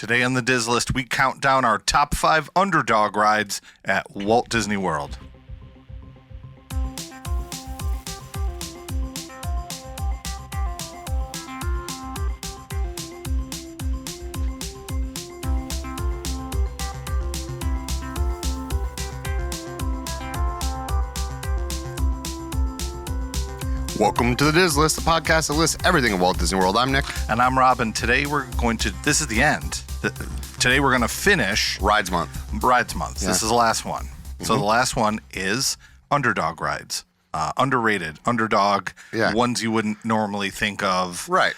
Today on the Diz List, we count down our top 5 Underdog rides at Walt Disney World. Welcome to the Diz List, the podcast that lists everything at Walt Disney World. I'm Nick. And I'm Rob, and today we're going to, this is the end. Today we're going to finish Rides Month. Rides Month. Yeah. This is the last one. Mm-hmm. So the last one is Underdog rides. Underrated, Underdog, ones you wouldn't normally think of. Right.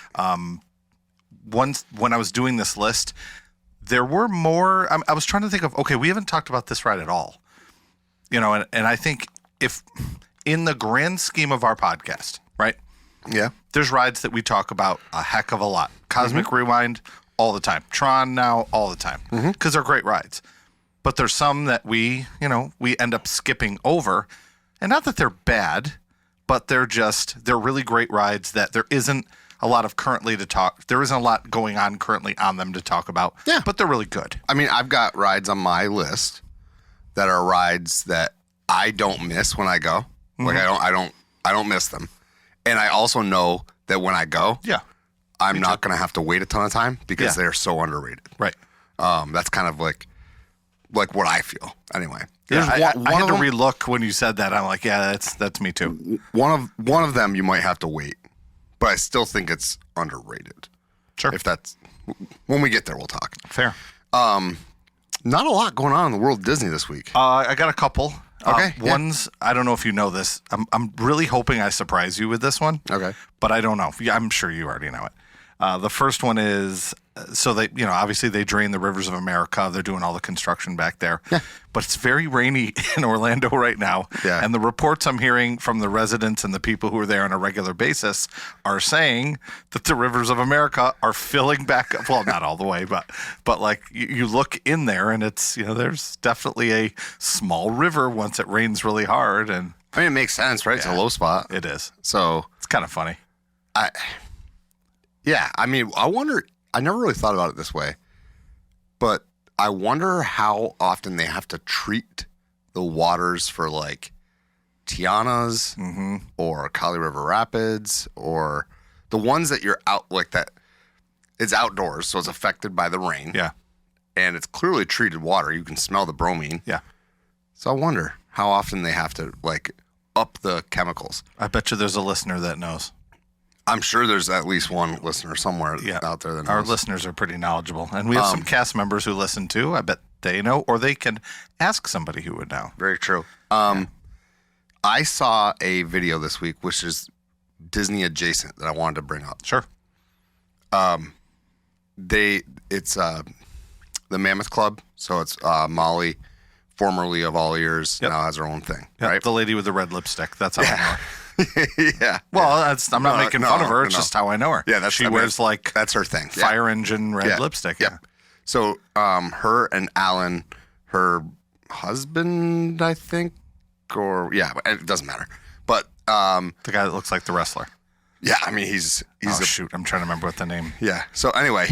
Once, when I was doing this list, there were more, I was trying to think of, okay, we haven't talked about this ride at all. You know, and I think if... in the grand scheme of our podcast, right? Yeah. There's rides that we talk about a heck of a lot. Cosmic Rewind, all the time. Tron now, all the time. Because they're great rides. But there's some that we end up skipping over. And not that they're bad, but they're really great rides that there isn't a lot of there isn't a lot going on currently on them to talk about. Yeah. But they're really good. I mean, I've got rides on my list that are rides that I don't miss when I go. Like I don't miss them, and I also know that when I go, I'm not going to have to wait a ton of time because they're so underrated. Right. That's kind of like what I feel anyway. Yeah, I had to relook when you said that. I'm like, that's me too. One of them you might have to wait, but I still think it's underrated. Sure. If that's when we get there, we'll talk. Fair. Not a lot going on in the world of Disney this week. I got a couple. Okay. One's, I don't know if you know this. I'm really hoping I surprise you with this one. Okay. But I don't know. Yeah, I'm sure you already know it. The first one is, so they, obviously they drain the rivers of America. They're doing all the construction back there. Yeah. But it's very rainy in Orlando right now. Yeah. And the reports I'm hearing from the residents and the people who are there on a regular basis are saying that the rivers of America are filling back up. Well, not all the way, but like you look in there and it's, there's definitely a small river once it rains really hard. And I mean, it makes sense, right? It's a low spot. It is. So it's kind of funny. I mean, I wonder, I never really thought about it this way, but I wonder how often they have to treat the waters for like Tiana's or Kali River Rapids or the ones that you're out like that. It's outdoors, so it's affected by the rain. Yeah. And it's clearly treated water. You can smell the bromine. Yeah. So I wonder how often they have to like up the chemicals. I bet you there's a listener that knows. I'm sure there's at least one listener somewhere out there that knows. Our listeners are pretty knowledgeable. And we have some cast members who listen too. I bet they know, or they can ask somebody who would know. Very true. I saw a video this week, which is Disney adjacent, that I wanted to bring up. Sure. It's the Mammoth Club. So it's Molly, formerly of All Ears, now has her own thing. Yep, right? The lady with the red lipstick. That's how I know her. Yeah. Well, I'm not making fun of her. It's just how I know her. Yeah, she wears like that's her thing. Fire engine red lipstick. Yeah. So, her and Alan, her husband, I think, it doesn't matter. But the guy that looks like the wrestler. Yeah, I mean he's shoot, I'm trying to remember what the name. Yeah. So anyway,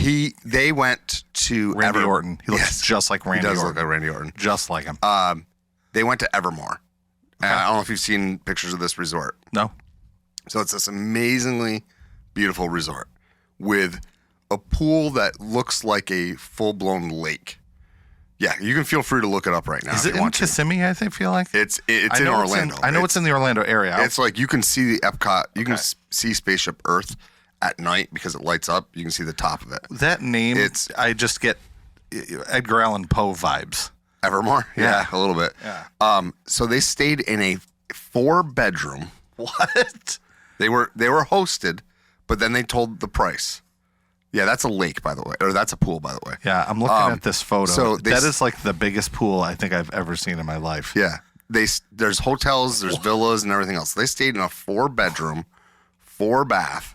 they went to Randy Orton. He looks just like Randy Orton. He does look like Randy Orton. Just like him. They went to Evermore. And I don't know if you've seen pictures of this resort. No. So it's this amazingly beautiful resort with a pool that looks like a full-blown lake. Yeah, you can feel free to look it up right now. Is it in Kissimmee, I feel like? It's in Orlando. I know it's in the Orlando area. It's like you can see the Epcot. You can see Spaceship Earth at night because it lights up. You can see the top of it. That name, I just get Edgar Allan Poe vibes. Evermore? Yeah, a little bit. Yeah. So they stayed in a 4-bedroom. What? They were hosted, but then they told the price. Yeah, that's a lake, by the way. Or that's a pool, by the way. Yeah, I'm looking at this photo. So that is like the biggest pool I think I've ever seen in my life. Yeah. There's hotels, there's villas, and everything else. They stayed in a 4-bedroom, 4-bath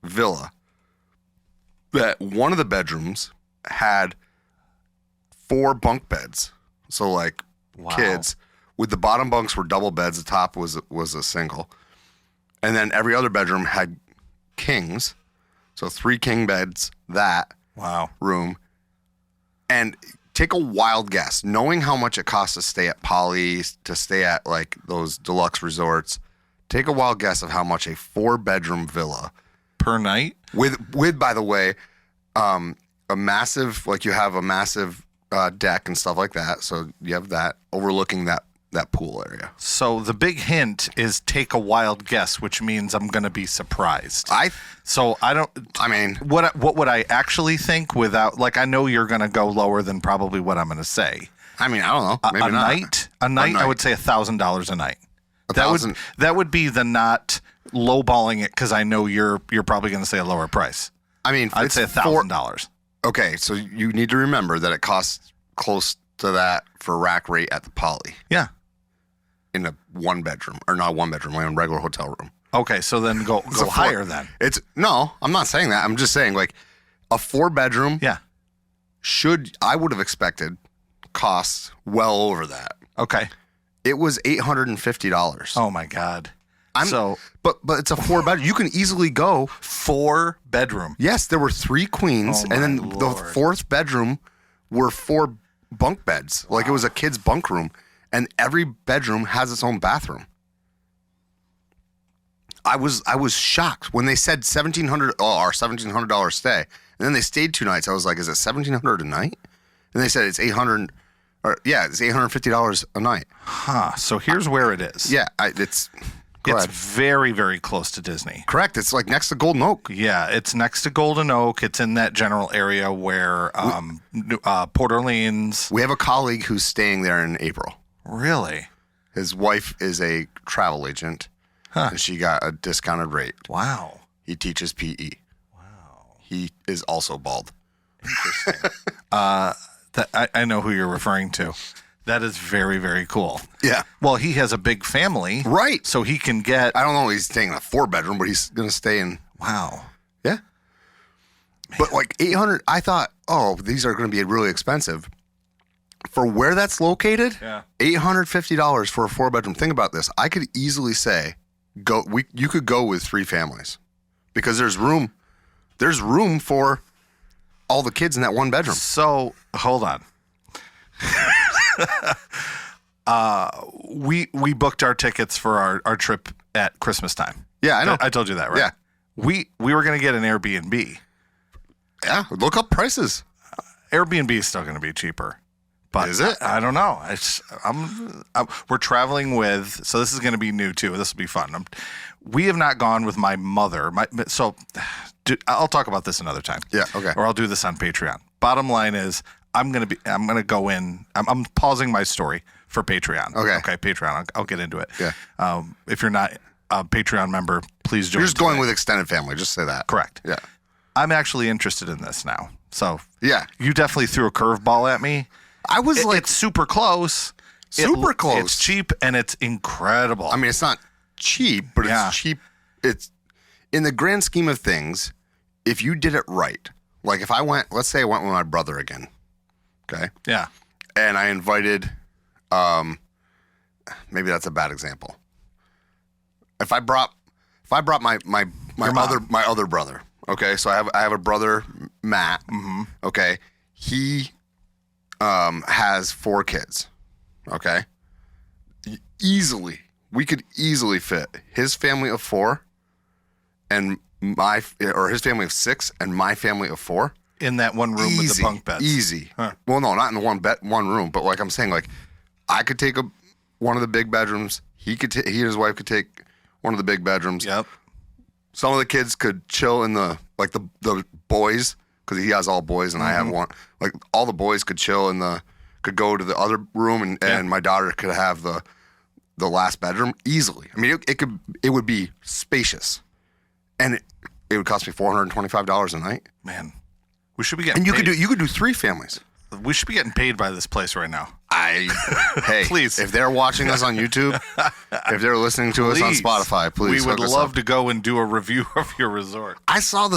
villa that one of the bedrooms had 4 bunk beds. So like kids, with the bottom bunks were double beds, the top was a single. And then every other bedroom had kings. So 3 king beds, that room. And take a wild guess, knowing how much it costs to stay at Poly's, to stay at like those deluxe resorts. Take a wild guess of how much a 4-bedroom villa per night with by the way, a massive, like you have a massive deck and stuff like that. So you have that overlooking that pool area. So the big hint is take a wild guess, which means I'm going to be surprised. What would I actually think without, like, I know you're going to go lower than probably what I'm going to say. I mean, I don't know. Maybe not. A night, I would say $1,000 a night. $1,000. That would be the not lowballing it because I know you're probably going to say a lower price. I mean, I'd say $1,000. Okay, so you need to remember that it costs close to that for rack rate at the Poly. Yeah. In a 1-bedroom, or not 1-bedroom, like a regular hotel room. Okay, so then go higher then. No, I'm not saying that. I'm just saying like a 4-bedroom. Yeah. I would have expected costs well over that. Okay. It was $850. Oh my God. But it's a 4-bedroom. You can easily go 4-bedroom. Yes, there were 3 queens, and then the 4th bedroom were 4 bunk beds. Like it was a kid's bunk room, and every bedroom has its own bathroom. I was shocked when they said $1,700 our $1,700 stay, and then they stayed 2 nights. I was like, is it $1,700 a night? And they said it's $850 a night. Huh. So here's where it is. Yeah, it's very, very close to Disney. Correct. It's like next to Golden Oak. Yeah, it's next to Golden Oak. It's in that general area where Port Orleans. We have a colleague who's staying there in April. Really? His wife is a travel agent, and she got a discounted rate. Wow. He teaches PE. Wow. He is also bald. Interesting. I know who you're referring to. That is very, very cool. Yeah. Well, he has a big family. Right. So he can get... I don't know, he's staying in a 4-bedroom, but he's going to stay in... Wow. Yeah. Man. But like 800, I thought, these are going to be really expensive. For where that's located, $850 for a 4-bedroom. Think about this. I could easily say, you could go with 3 families because there's room for all the kids in that 1 bedroom. So, hold on. We booked our tickets for our trip at Christmas time. Yeah, I know. I told you that, right? Yeah. We were going to get an Airbnb. Yeah, look up prices. Airbnb is still going to be cheaper. But is it? I don't know. We're traveling with, so this is going to be new too. This will be fun. We have not gone with my mother. I'll talk about this another time. Yeah, okay. Or I'll do this on Patreon. Bottom line is, I'm going to go in. I'm pausing my story for Patreon. Okay, Patreon. I'll get into it. Yeah. If you're not a Patreon member, please join. You're just going with extended family. Just say that. Correct. Yeah. I'm actually interested in this now. So yeah, you definitely threw a curveball at me. I was it's super close. Super close. It's cheap and it's incredible. I mean, it's not cheap, but it's cheap. It's in the grand scheme of things. If you did it right, like if let's say I went with my brother again. Okay. Yeah. And I invited, maybe that's a bad example. If I brought my other brother. Okay. So I have a brother, Matt. Mm-hmm. Okay. He has 4 kids. Okay. We could easily fit his family of 4 and his family of 6 and my family of 4 in that one room with the bunk beds. Easy. Huh. Well, no, not in the one room, but like I'm saying, like I could take one of the big bedrooms. He and his wife could take one of the big bedrooms. Yep. Some of the kids could chill in the boys, because he has all boys and I have one. Like all the boys could chill could go to the other room and my daughter could have the last bedroom easily. I mean, it would be spacious, and it would cost me $425 a night. Man, we should be getting. And paid. you could do 3 families. We should be getting paid by this place right now. Hey, please. If they're watching us on YouTube, if they're listening to us on Spotify, please. We would love to go and do a review of your resort. I saw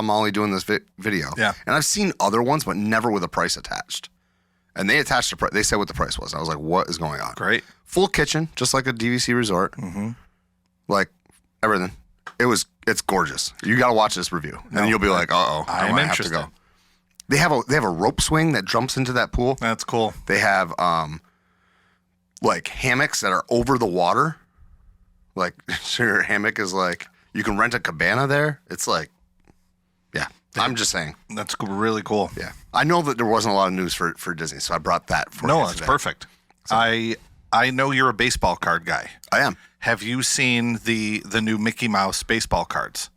Molly doing this video. Yeah. And I've seen other ones, but never with a price attached. And they attached they said what the price was. I was like, what is going on? Great. Full kitchen, just like a DVC resort. Mm-hmm. Like everything. It's gorgeous. You got to watch this review. And you'll be like, I might have to go. They have a rope swing that jumps into that pool. That's cool. They have like hammocks that are over the water. Like, so your hammock is like, you can rent a cabana there. It's like, yeah, I'm just saying. That's really cool. Yeah. I know that there wasn't a lot of news for Disney, so I brought that for you No, that's today. perfect. So, I know you're a baseball card guy. I am. Have you seen the new Mickey Mouse baseball cards?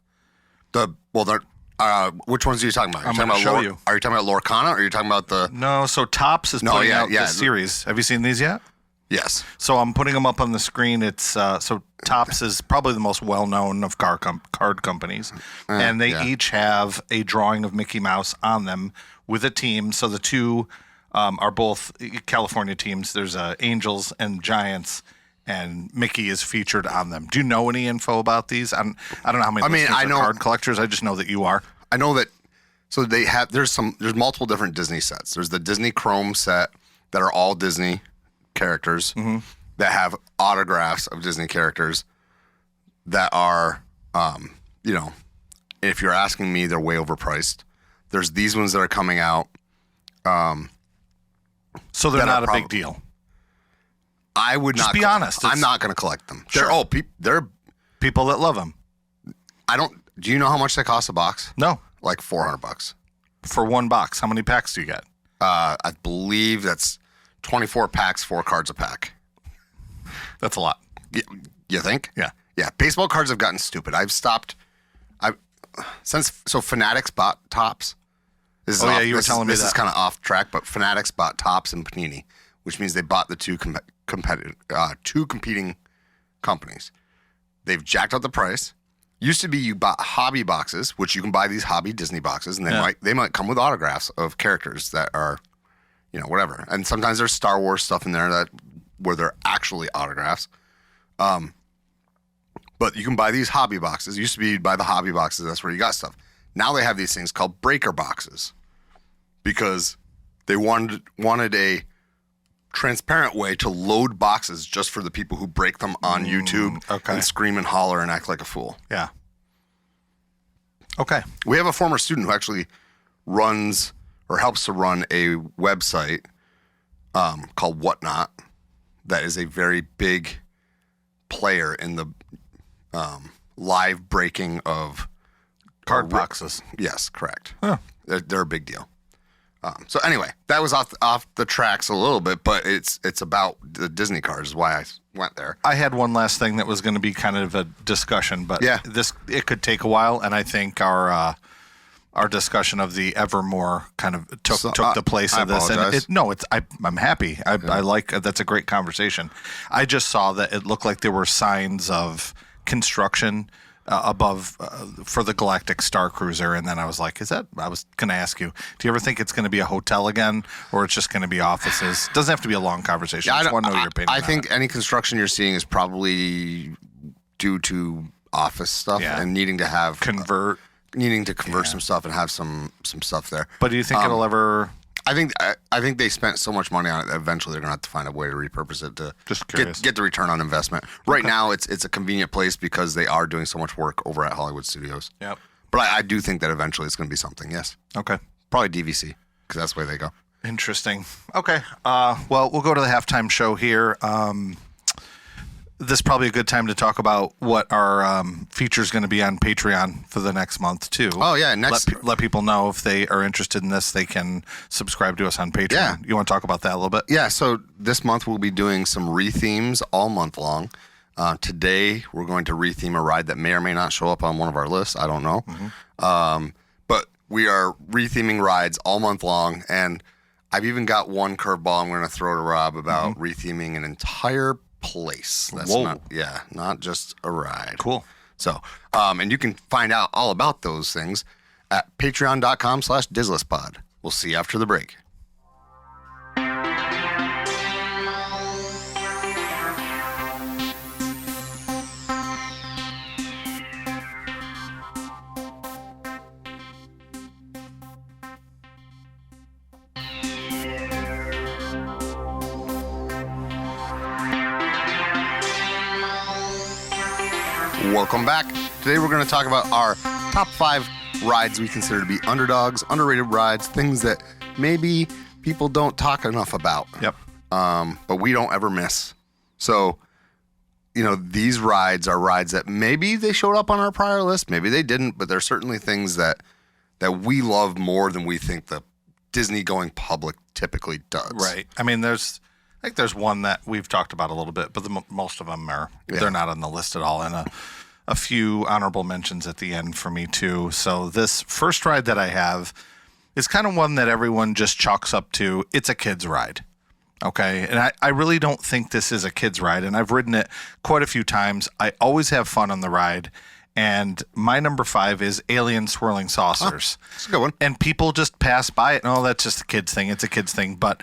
Which ones are you talking about? I'm going to show you. Are you talking about Lorcana, or are you talking about the... No, so Topps is putting out this series. Have you seen these yet? Yes. So I'm putting them up on the screen. It's so Topps is probably the most well-known of card companies, and they each have a drawing of Mickey Mouse on them with a team. So the two are both California teams. There's Angels and Giants, and Mickey is featured on them. Do you know any info about these? I don't know how many. I know card collectors. I just know that you are. I know that. So they have. There's multiple different Disney sets. There's the Disney Chrome set that are all Disney characters that have autographs of Disney characters that are, if you're asking me, they're way overpriced. There's these ones that are coming out. So they're not a big deal. I would just not be honest. I'm not going to collect them. Sure. They're people that love them. Do you know how much they cost a box? No. Like $400. For one box. How many packs do you get? I believe that's 24 packs, 4 cards a pack. That's a lot. You think? Yeah. Yeah. Baseball cards have gotten stupid. So Fanatics bought Topps. You were telling me that. This is kind of off track, but Fanatics bought Topps and Panini, which means they bought the two competing companies. They've jacked up the price. Used to be you bought hobby boxes, which you can buy these hobby Disney boxes, and they might come with autographs of characters that are, whatever. And sometimes there's Star Wars stuff in there where they're actually autographs. But you can buy these hobby boxes. It used to be you'd buy the hobby boxes. That's where you got stuff. Now they have these things called breaker boxes because they wanted a transparent way to load boxes just for the people who break them on YouTube and scream and holler and act like a fool. Yeah. Okay. We have a former student who actually runs or helps to run a website called Whatnot that is a very big player in the live breaking of card boxes. Yes, correct. Huh. They're a big deal. So anyway, that was off the tracks a little bit, but it's about the Disney cards is why I went there. I had one last thing that was going to be kind of a discussion, but it could take a while, and I think our discussion of the Evermore kind of took the place of this. Apologize. And I'm happy. I like that's a great conversation. I just saw that it looked like there were signs of construction above for the Galactic Star Cruiser, and then I was like, I was going to ask you, do you ever think it's going to be a hotel again, or it's just going to be offices? Doesn't have to be a long conversation. I just want to know your opinion. I think any construction you're seeing is probably due to office stuff and needing to convert some stuff and have some stuff there. But do you think it'll ever? I think they spent so much money on it that eventually they're gonna have to find a way to repurpose it to just get the return on investment. Right now, it's a convenient place because they are doing so much work over at Hollywood Studios. Yep. But I do think that eventually it's gonna be something. Yes. Okay. Probably DVC because that's the way they go. Interesting. Okay. Well, we'll go to the halftime show here. This is probably a good time to talk about what our feature is going to be on Patreon for the next month, too. Oh, yeah. Let people know if they are interested in this, they can subscribe to us on Patreon. Yeah. You want to talk about that a little bit? Yeah. So this month we'll be doing some re-themes all month long. Today we're going to re-theme a ride that may or may not show up on one of our lists. I don't know. Mm-hmm. But we are re-theming rides all month long. And I've even got one curveball I'm going to throw to Rob about re-theming an entire place. That's not just a ride. Cool. So, and you can find out all about those things at patreon.com/Dizzlesspod. We'll see you after the break. Welcome back. Today we're going to talk about our top 5 rides we consider to be underdogs, underrated rides, things that maybe people don't talk enough about. Yep. But we don't ever miss. So, these rides are rides that maybe they showed up on our prior list, maybe they didn't, but they're certainly things that we love more than we think the Disney going public typically does. Right. I mean, I think there's one that we've talked about a little bit, but most of them they're not on the list at all. And a few honorable mentions at the end for me too. So this first ride that I have is kind of one that everyone just chalks up to. It's a kid's ride. Okay. And I really don't think this is a kid's ride. And I've ridden it quite a few times. I always have fun on the ride. And my number 5 is Alien Swirling Saucers. That's a good one. And people just pass by it. Oh, that's just a kid's thing. It's a kid's thing. But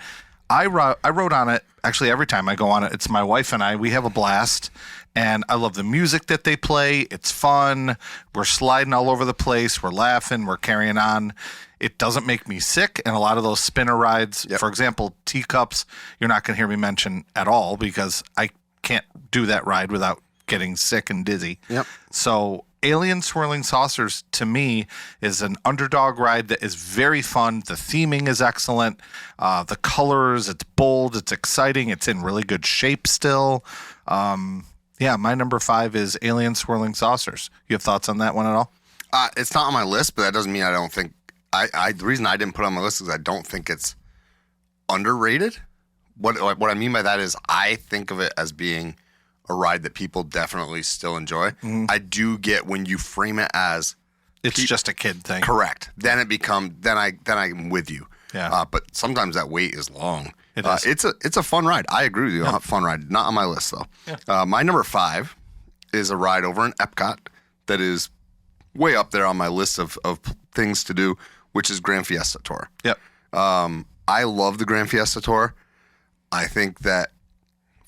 I rode on it. Actually, every time I go on it, it's my wife and I. We have a blast. And I love the music that they play. It's fun. We're sliding all over the place. We're laughing. We're carrying on. It doesn't make me sick. And a lot of those spinner rides, for example, teacups, you're not going to hear me mention at all because I can't do that ride without getting sick and dizzy. Yep. So Alien Swirling Saucers, to me, is an underdog ride that is very fun. The theming is excellent. The colors, it's bold. It's exciting. It's in really good shape still. My number 5 is Alien Swirling Saucers. You have thoughts on that one at all? It's not on my list, but that doesn't mean I don't think... the reason I didn't put it on my list is I don't think it's underrated. What I mean by that is I think of it as being a ride that people definitely still enjoy. Mm-hmm. I do get when you frame it as it's just a kid thing. Correct. Then I'm with you. Yeah. But sometimes that wait is long. It is. It's a fun ride. I agree with you. A fun ride. Not on my list though. Yeah. My number 5 is a ride over in Epcot that is way up there on my list of things to do, which is Grand Fiesta Tour. Yep. I love the Grand Fiesta Tour. I think that,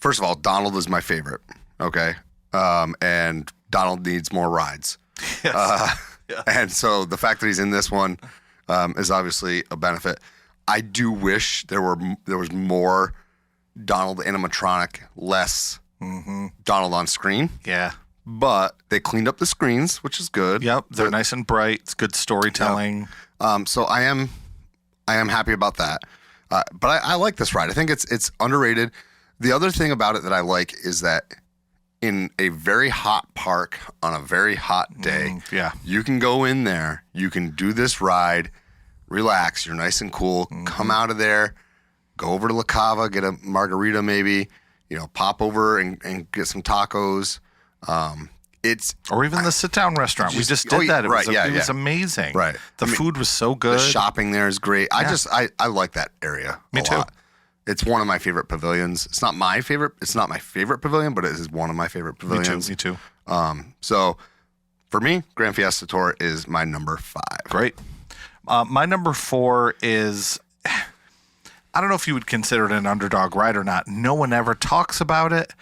first of all, Donald is my favorite. Okay. And Donald needs more rides. Yes. And so the fact that he's in this one is obviously a benefit. I do wish there was more Donald animatronic, less Donald on screen. Yeah. But they cleaned up the screens, which is good. Yep. They're nice and bright. It's good storytelling. Yep. So I am happy about that. But I like this ride. I think it's underrated. The other thing about it that I like is that in a very hot park on a very hot day, you can go in there, you can do this ride, relax, you're nice and cool, come out of there, go over to La Cava, get a margarita maybe, pop over and get some tacos. Or even the sit-down restaurant. We just did that. It was amazing. Right. The food was so good. The shopping there is great. I like that area Me a too. lot. It's one of my favorite pavilions. It's not my favorite pavilion, but it is one of my favorite pavilions. Me too. So for me, Grand Fiesta Tour is my number 5. Great. My number 4 is, I don't know if you would consider it an underdog ride or not. No one ever talks about it.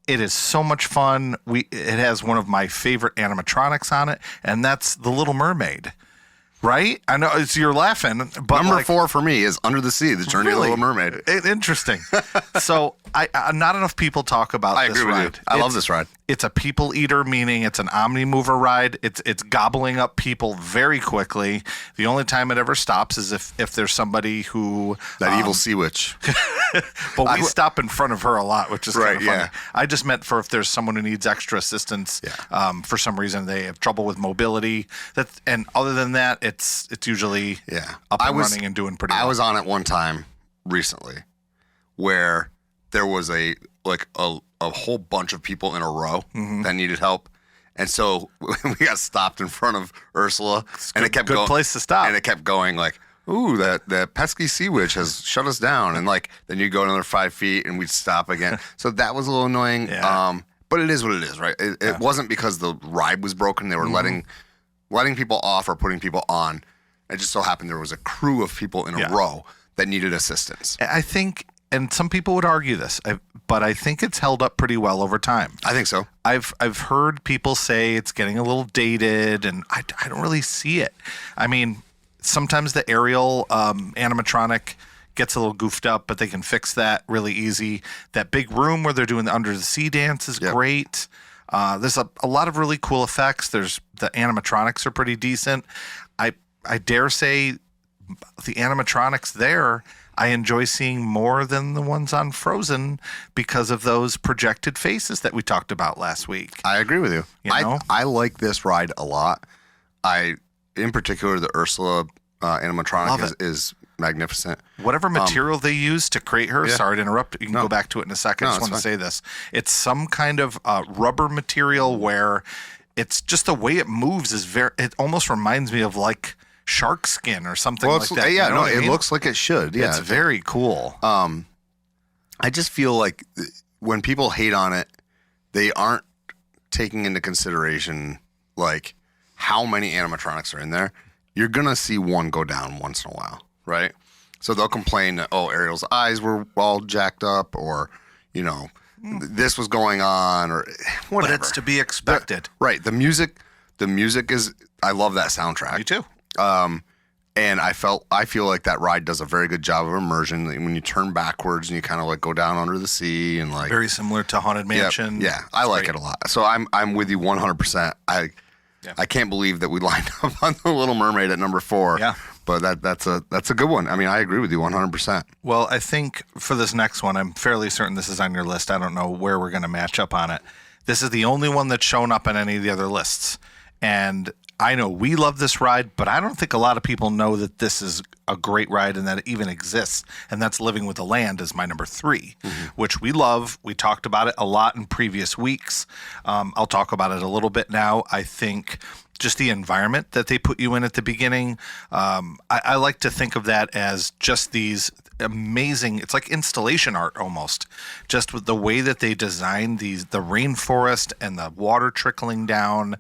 It is so much fun. It has one of my favorite animatronics on it, and that's the Little Mermaid. Right? I know you're laughing, but number 4 for me is Under the Sea: The Journey of the Little Mermaid. Interesting. So not enough people talk about this ride. I agree with you. I love this ride. It's a people eater, meaning it's an omni-mover ride. It's gobbling up people very quickly. The only time it ever stops is if there's somebody who... That evil sea witch. But we stop in front of her a lot, which is kind of funny. Yeah. I just meant for if there's someone who needs extra assistance, for some reason they have trouble with mobility. And other than that, it's usually up and running and doing pretty well. I was on it one time recently where there was a whole bunch of people in a row that needed help. And so we got stopped in front of Ursula. And it kept going. Good place to stop. And it kept going like, ooh, that pesky sea witch has shut us down. And then you go another 5 feet and we'd stop again. So that was a little annoying. Yeah. But it is what it is, right? It wasn't because the ride was broken. They were letting people off or putting people on. It just so happened there was a crew of people in a row that needed assistance. I think, and some people would argue this, but I think it's held up pretty well over time. I think so. I've heard people say it's getting a little dated, and I don't really see it. I mean, sometimes the aerial animatronic gets a little goofed up, but they can fix that really easy. That big room where they're doing the under the sea dance is great. There's a lot of really cool effects. The animatronics are pretty decent. I dare say the animatronics there, I enjoy seeing more than the ones on Frozen because of those projected faces that we talked about last week. I agree with you. You know? I like this ride a lot. In particular, the Ursula animatronic is magnificent. Whatever material they use to create her, sorry to interrupt, you can go back to it in a second. I just want to say this. It's some kind of rubber material where it's just the way it moves is it almost reminds me of like shark skin or something like that. Yeah, you know it looks like it should. Yeah, it's very cool. I just feel like when people hate on it, they aren't taking into consideration like how many animatronics are in there. You're gonna see one go down once in a while, right? So they'll complain that, oh, Ariel's eyes were all jacked up, or this was going on, or whatever. But it's to be expected, right? The music is. I love that soundtrack. Me too. And I feel like that ride does a very good job of immersion. When you turn backwards and you kind of like go down under the sea and like very similar to Haunted Mansion. Yeah, I like it a lot. So I'm with you 100%. I can't believe that we lined up on The Little Mermaid at number 4. Yeah. But that's a good one. I mean, I agree with you 100%. Well, I think for this next one, I'm fairly certain this is on your list. I don't know where we're going to match up on it. This is the only one that's shown up on any of the other lists. And I know we love this ride, but I don't think a lot of people know that this is a great ride and that it even exists. And that's Living with the Land is my number 3, which we love. We talked about it a lot in previous weeks. I'll talk about it a little bit now. I think just the environment that they put you in at the beginning, I like to think of that as just these amazing, it's like installation art almost, just with the way that they design the rainforest and the water trickling down,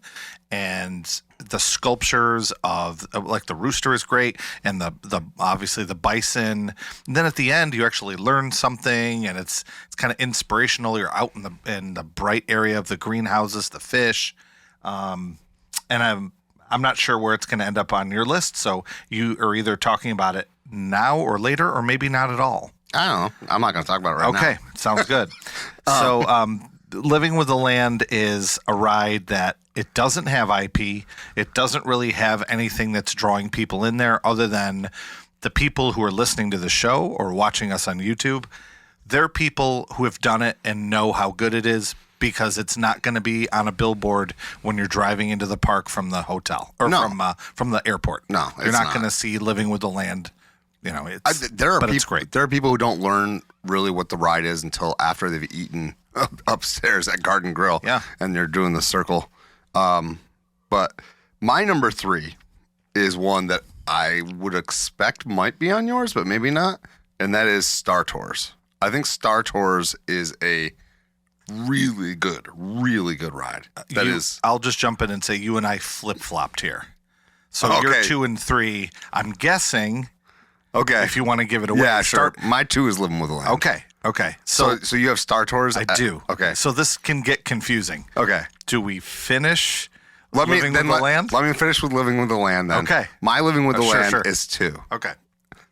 and the sculptures of like the rooster is great, and the obviously the bison. And then at the end you actually learn something, and it's kind of inspirational. You're out in the bright area of the greenhouses, the fish, and I'm not sure where it's going to end up on your list, so you are either talking about it now or later, or maybe not at all. I don't know. I'm not going to talk about it right now. Okay, sounds good. So Living with the Land is a ride that it doesn't have IP. It doesn't really have anything that's drawing people in there other than the people who are listening to the show or watching us on YouTube. They're people who have done it and know how good it is, because it's not going to be on a billboard when you're driving into the park from the hotel or from the airport. No, you're not going to see Living with the Land. It's great. There are people who don't learn really what the ride is until after they've eaten upstairs at Garden Grill. Yeah. And they're doing the circle. But my number 3 is one that I would expect might be on yours, but maybe not. And that is Star Tours. I think Star Tours is a really good ride. I'll just jump in and say you and I flip-flopped here. So you're 2 and 3. I'm guessing. Okay. If you want to give it away. Yeah, sure. My 2 is Living with the Land. Okay. So you have Star Tours? I do. Okay. So this can get confusing. Okay. Do we finish Living with the Land? Let me finish with Living with the Land then. Okay. My Living with the Land is 2. Okay.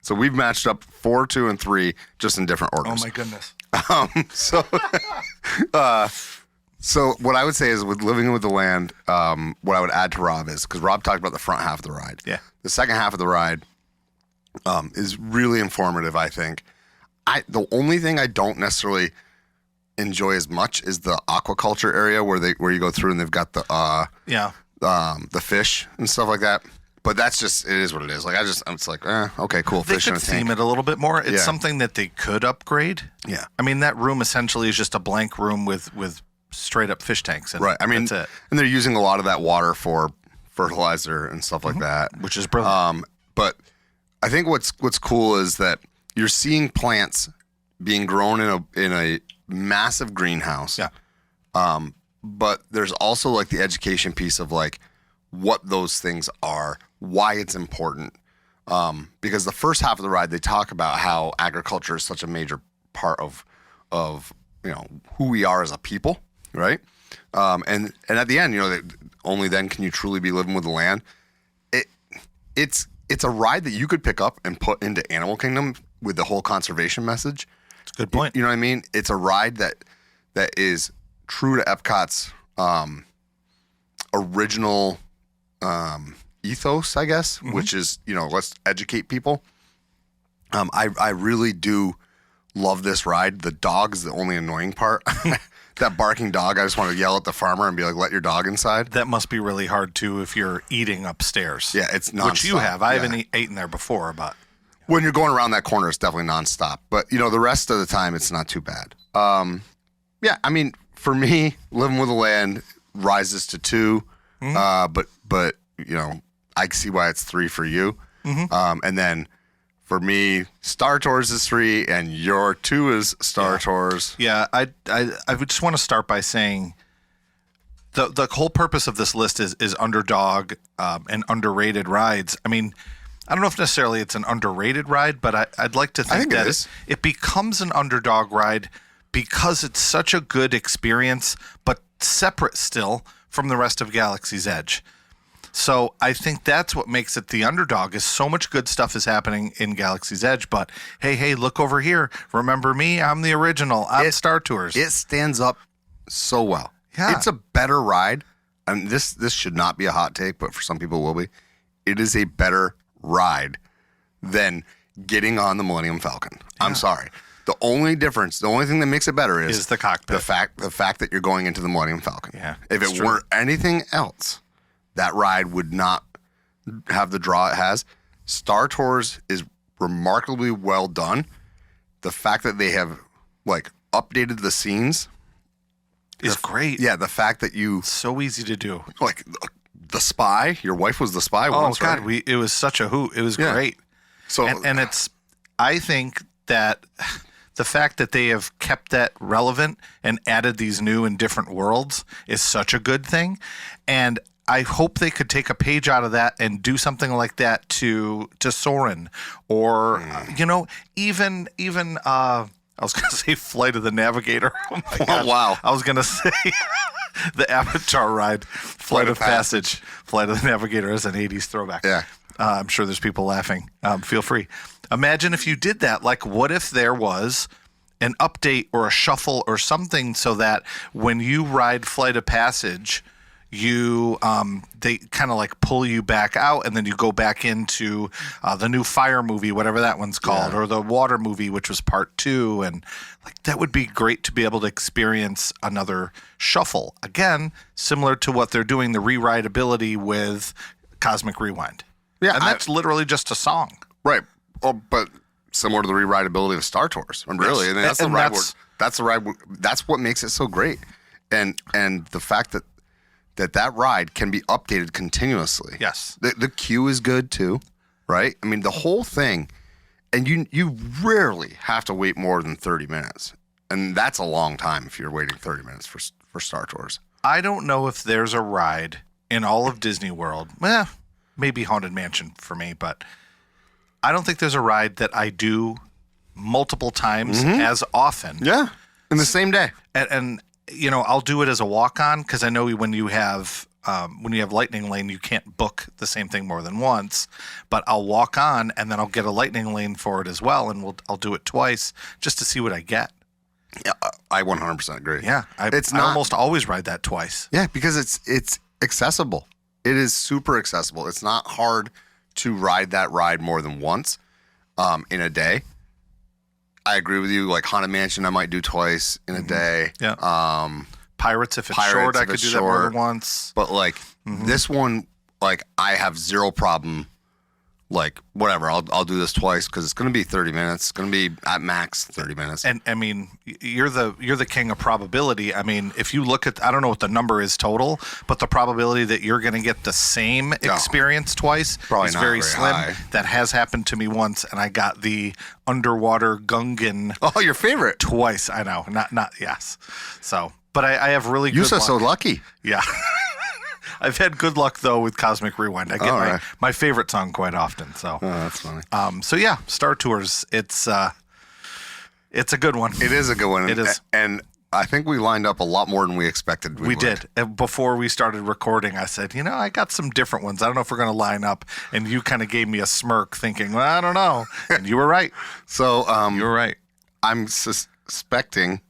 So we've matched up 4, 2, and 3 just in different orders. Oh my goodness. So what I would say is with Living with the Land, what I would add to Rob is, because Rob talked about the front half of the ride. Yeah. The second half of the ride is really informative, I think. The only thing I don't necessarily enjoy as much is the aquaculture area where you go through and they've got the fish and stuff like that. But that's just, it is what it is. Like it's like, okay, cool. They Fish in could a tank. theme it a little bit more. It's something that they could upgrade. Yeah. I mean, that room essentially is just a blank room with straight up fish tanks. And right. I mean, that's it. And they're using a lot of that water for fertilizer and stuff like that, which is brilliant. But I think what's cool is that you're seeing plants being grown in a massive greenhouse. Yeah. But there's also like the education piece of like what those things are, why it's important. Because the first half of the ride, they talk about how agriculture is such a major part of who we are as a people, right? And at the end, only then can you truly be living with the land. It's a ride that you could pick up and put into Animal Kingdom with the whole conservation message. That's a good point. You know what I mean? It's a ride that is true to Epcot's original ethos, I guess, which is, let's educate people. I really do love this ride. The dog is the only annoying part. That barking dog, I just want to yell at the farmer and be like, let your dog inside. That must be really hard, too, if you're eating upstairs. Yeah, it's nonstop. Which you have. I haven't eaten there before, but... When you're going around that corner, it's definitely nonstop. But, the rest of the time, it's not too bad. Yeah, I mean, for me, Living with the Land rises to 2. But I can see why it's 3 for you. And then... For me, Star Tours is 3, and your 2 is Star Tours. Yeah, I would just want to start by saying the whole purpose of this list is Underdog and underrated rides. I mean, I don't know if necessarily it's an underrated ride, but I'd like to think that it becomes an Underdog ride because it's such a good experience, but separate still from the rest of Galaxy's Edge. So I think that's what makes it the Underdog, is so much good stuff is happening in Galaxy's Edge, but hey, look over here. Remember me? I'm the original. I'm Star Tours. It stands up so well. Yeah. It's a better ride. And this should not be a hot take, but for some people it will be. It is a better ride than getting on the Millennium Falcon. Yeah. I'm sorry. The only difference, the only thing that makes it better is the cockpit. The fact that you're going into the Millennium Falcon. Yeah. If it weren't anything else, that ride would not have the draw it has. Star Tours is remarkably well done. The fact that they have updated the scenes is great. Yeah, the fact that so easy to do. Like the spy, your wife was the spy once, God, right? it was such a hoot. It was great. So and it's, I think that the fact that they have kept that relevant and added these new and different worlds is such a good thing. And I hope they could take a page out of that and do something like that to Soarin', or even I was going to say Flight of the Navigator. Oh my God. Wow! I was going to say the Avatar ride, Flight of Passage. Flight of the Navigator is an '80s throwback. Yeah, I'm sure there's people laughing. Feel free. Imagine if you did that. Like, what if there was an update or a shuffle or something so that when you ride Flight of Passage, they kind of pull you back out, and then you go back into the new Fire movie, whatever that one's called, or the Water movie, which was part 2, and that would be great to be able to experience another shuffle again, similar to what they're doing, the re-rideability with Cosmic Rewind. Yeah, and that's literally just a song, right? Oh, but similar to the re-rideability of Star Tours, really. Yes. And that's the ride. That's what makes it so great, and the fact that ride can be updated continuously. Yes. The queue is good too, right? I mean, the whole thing, and you rarely have to wait more than 30 minutes. And that's a long time if you're waiting 30 minutes for Star Tours. I don't know if there's a ride in all of Disney World. Maybe Haunted Mansion for me, but I don't think there's a ride that I do multiple times as often. Yeah, in the same day. And I'll do it as a walk-on, because I know when you have Lightning Lane, you can't book the same thing more than once. But I'll walk on, and then I'll get a Lightning Lane for it as well, and I'll do it twice just to see what I get. Yeah, I 100% agree. Yeah, I almost always ride that twice. Yeah, because it's accessible. It is super accessible. It's not hard to ride that ride more than once in a day. I agree with you. Like Haunted Mansion, I might do twice in a day. Yeah. Pirates, if it's short, I could do that more than once. But this one, I have zero problem. Whatever, I'll do this twice because it's going to be 30 minutes. It's going to be at max 30 minutes. And I mean, you're the king of probability. I mean, if you look at, I don't know what the number is total, but the probability that you're going to get the same experience twice is very slim. High. That has happened to me once, and I got the underwater Gungan. Oh, your favorite? Twice, I know. Not yes. So, but I have really good luck. You're so lucky. Yeah. I've had good luck, though, with Cosmic Rewind. I get my favorite song quite often. So, that's funny. So yeah, Star Tours. It's a good one. It is a good one. It is. And I think we lined up a lot more than we expected. We did. And before we started recording, I said, I got some different ones. I don't know if we're going to line up. And you kind of gave me a smirk thinking, well, I don't know. And you were right. So you were right. I'm suspecting,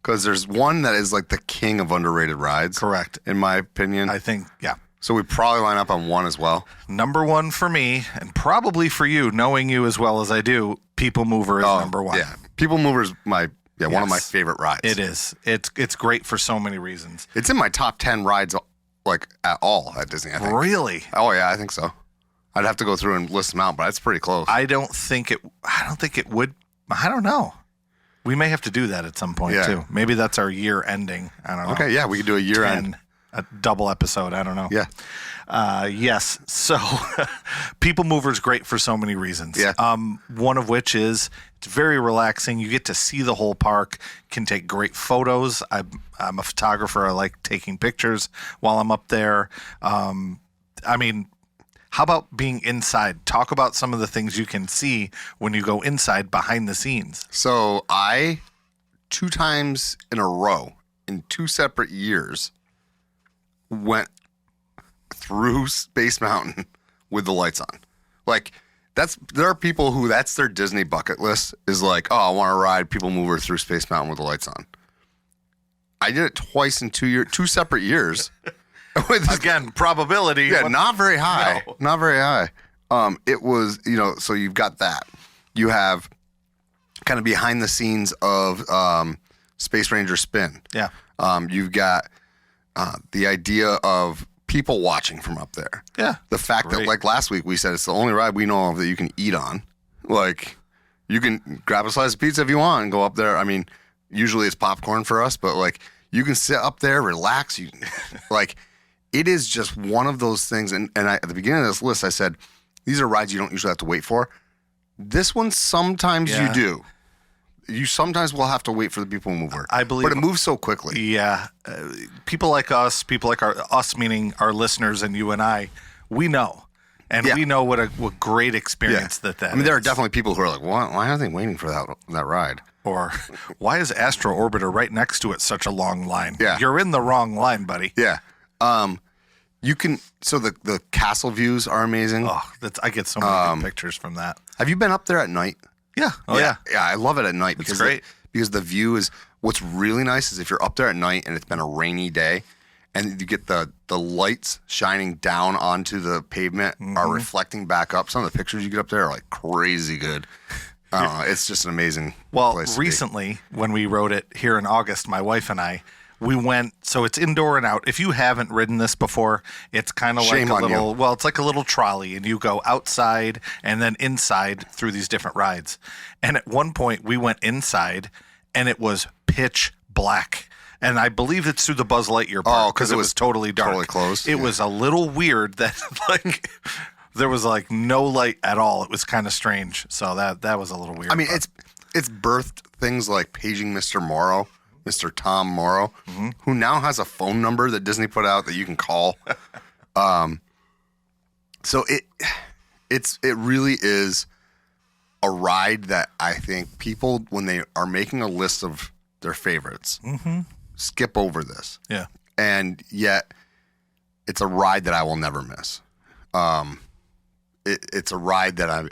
because there's one that is the king of underrated rides. Correct. In my opinion. I think, yeah. So we probably line up on one as well. Number one for me, and probably for you, knowing you as well as I do, People Mover is number one. Yeah, People Mover is one of my favorite rides. It is. It's great for so many reasons. It's in my top 10 rides, like at all at Disney. I think. Really? Oh yeah, I think so. I'd have to go through and list them out, but it's pretty close. I don't think it would. I don't know. We may have to do that at some point too. Maybe that's our year ending. I don't know. Okay, yeah, we could do a year end. A double episode. I don't know. Yeah. Yes. So People Mover is great for so many reasons. Yeah. One of which is it's very relaxing. You get to see the whole park, can take great photos. I'm a photographer. I like taking pictures while I'm up there. I mean, how about being inside? Talk about some of the things you can see when you go inside behind the scenes. So I, 2 times in a row, in 2 separate years, went through Space Mountain with the lights on. Like, there are people who that's their Disney bucket list is like, oh, I want to ride People Mover through Space Mountain with the lights on. I did it twice in 2 separate years. Again, probability. Yeah, not very high. No. Not very high. It was, so you've got that. You have kind of behind the scenes of Space Ranger Spin. Yeah. You've got the idea of people watching from up there. Yeah. The fact that, like last week, we said it's the only ride we know of that you can eat on. Like, you can grab a slice of pizza if you want and go up there. I mean, usually it's popcorn for us, but like, you can sit up there, relax. Like, it is just one of those things. And at the beginning of this list, I said, these are rides you don't usually have to wait for. This one, sometimes you do. You sometimes will have to wait for the People Mover. I believe. But it moves so quickly. Yeah. People like us, us meaning our listeners and you and I, we know. And we know what great experience that is. I mean, there are definitely people who are like, why are they waiting for that ride? Or why is Astro Orbiter right next to it such a long line? Yeah. You're in the wrong line, buddy. Yeah. You can, so the castle views are amazing. Oh, I get so many good pictures from that. Have you been up there at night? Yeah. Oh, yeah. Yeah, I love it at night It's great. because the view is, what's really nice is if you're up there at night and it's been a rainy day and you get the lights shining down onto the pavement are reflecting back up. Some of the pictures you get up there are like crazy good. It's just an amazing place to recently, when we rode it here in August, my wife and I, we went, so it's indoor and out. If you haven't ridden this before, it's kind of like it's like a little trolley, and you go outside and then inside through these different rides. And at one point, we went inside, and it was pitch black. And I believe it's through the Buzz Lightyear park because it was totally dark. Totally closed. It was a little weird that, like, there was, like, no light at all. It was kind of strange. So that was a little weird. I mean, it's birthed things like paging Mr. Morrow. Mr. Tom Morrow, who now has a phone number that Disney put out that you can call. So it really is a ride that I think people, when they are making a list of their favorites, skip over this. Yeah. And yet it's a ride that I will never miss. It's a ride that I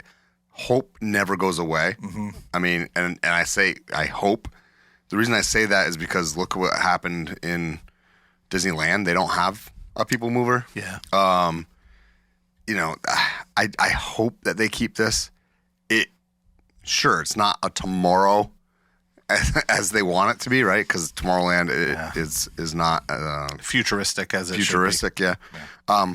hope never goes away. I mean, and I say I hope. The reason I say that is because look what happened in Disneyland. They don't have a People Mover. Yeah. I hope that they keep this. It's not a tomorrow as they want it to be, right? Because Tomorrowland is not futuristic as it futuristic. Should be. Yeah.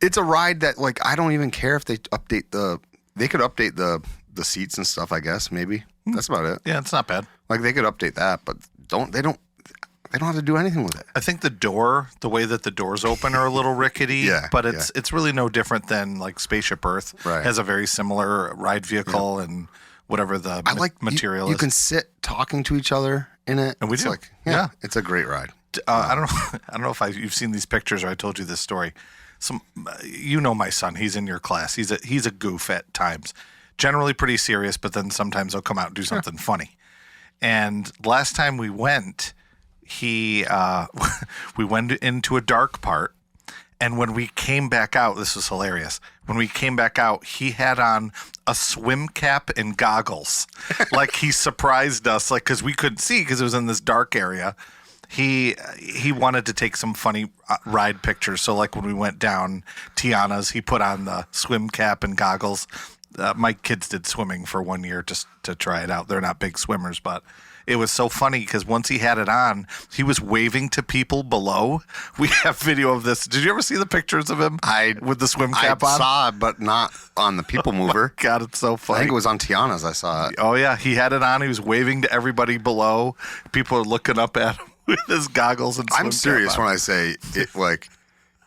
It's a ride that, like, I don't even care if they update they could update the seats and stuff, I guess, maybe. That's about it. Yeah, it's not bad. Like, they could update that, but they don't have to do anything with it. I think the way that the doors open are a little rickety, but it's really no different than like Spaceship Earth. Right. Has a very similar ride vehicle and whatever the material is. You can sit talking to each other in it. And we do. It's a great ride. I don't know if you've seen these pictures or I told you this story. My son, he's in your class. He's a goof at times. Generally pretty serious, but then sometimes he'll come out and do something funny. And last time we went, we went into a dark part, and when we came back out, this was hilarious. When we came back out, he had on a swim cap and goggles. Like, he surprised us, like, because we couldn't see because it was in this dark area. He wanted to take some funny ride pictures. So like when we went down Tiana's, he put on the swim cap and goggles. My kids did swimming for 1 year just to try it out. They're not big swimmers, but it was so funny because once he had it on, he was waving to people below. We have video of this. Did you ever see the pictures of him with the swim cap on? I saw it, but not on the People Mover. God, it's so funny. I think it was on Tiana's. I saw it. Oh, yeah. He had it on. He was waving to everybody below. People are looking up at him with his goggles and swim I'm serious cap on. when I say it. Like,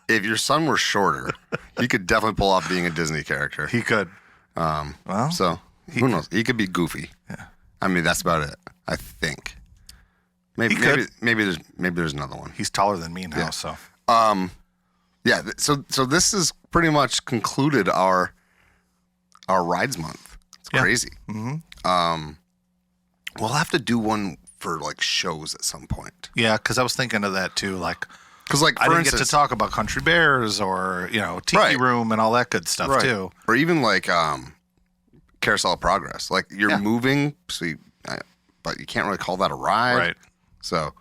if your son were shorter, he could definitely pull off being a Disney character. He could. So who knows? He could be Goofy. Yeah. I mean, that's about it. I think. Maybe there's another one. He's taller than me now, Yeah. so. Yeah. So this is pretty much concluded our rides month. It's crazy. Mm-hmm. We'll have to do one for like shows at some point. Yeah, because I was thinking of that too. Like, Because like I for didn't instance, get to talk about Country Bears or Tiki Right. Room and all that good stuff right. too. Or even like Carousel of Progress. Like you're moving, but you can't really call that a ride. Right. So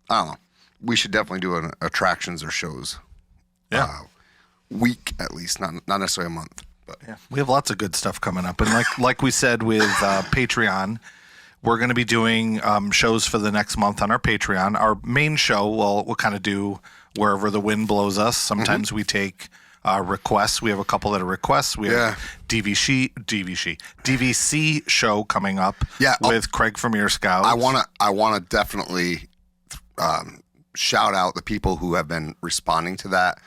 I don't know. We should definitely do an attractions or shows. Yeah. Week at least, not necessarily a month. But Yeah, we have lots of good stuff coming up, and like we said with Patreon, we're going to be doing shows for the next month on our Patreon. Our main show, we'll kind of do wherever the wind blows us. Sometimes we take requests. We have a couple that are requests. We have DVC show coming up. With Craig from Ear Scouts. I wanna definitely shout out the people who have been responding to that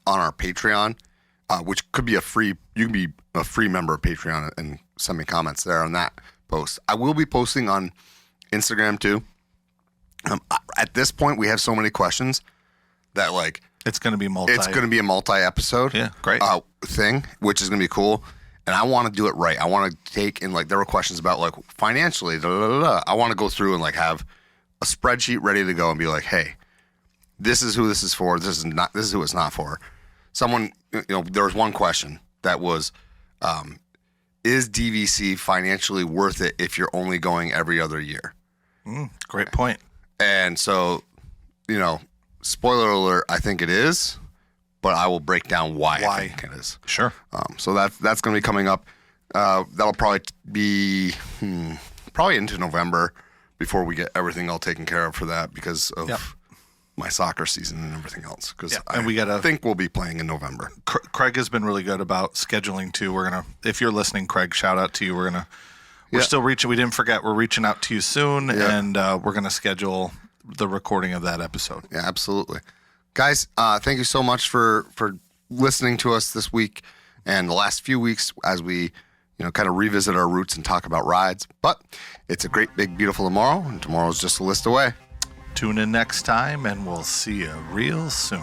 on our Patreon, which could be you can be a free member of Patreon and send me comments there on that post. I will be posting on Instagram too. At this point, we have so many questions that like it's going to be It's going to be a multi-episode great. Thing, which is going to be cool. And I want to do it right. I want to take in, like, there were questions about, like, financially, I want to go through and, like, have a spreadsheet ready to go and be like, hey, this is who this is for. This is who it's not for. Someone, there was one question that was, is DVC financially worth it if you're only going every other year? Great point. And so, spoiler alert, I think it is, but I will break down why I think it is. Sure. So that's going to be coming up. That'll probably be probably into November before we get everything all taken care of for that because of my soccer season and everything else. Because I think we'll be playing in November. Craig has been really good about scheduling too. We're gonna, if you're listening, Craig, shout out to you. We're still reaching. We didn't forget. We're reaching out to you soon, and we're gonna schedule the recording of that episode. Yeah, absolutely. Guys, thank you so much for listening to us this week and the last few weeks as we, kind of revisit our roots and talk about rides. But it's a great, big, beautiful tomorrow, and tomorrow's just a list away. Tune in next time, and we'll see you real soon.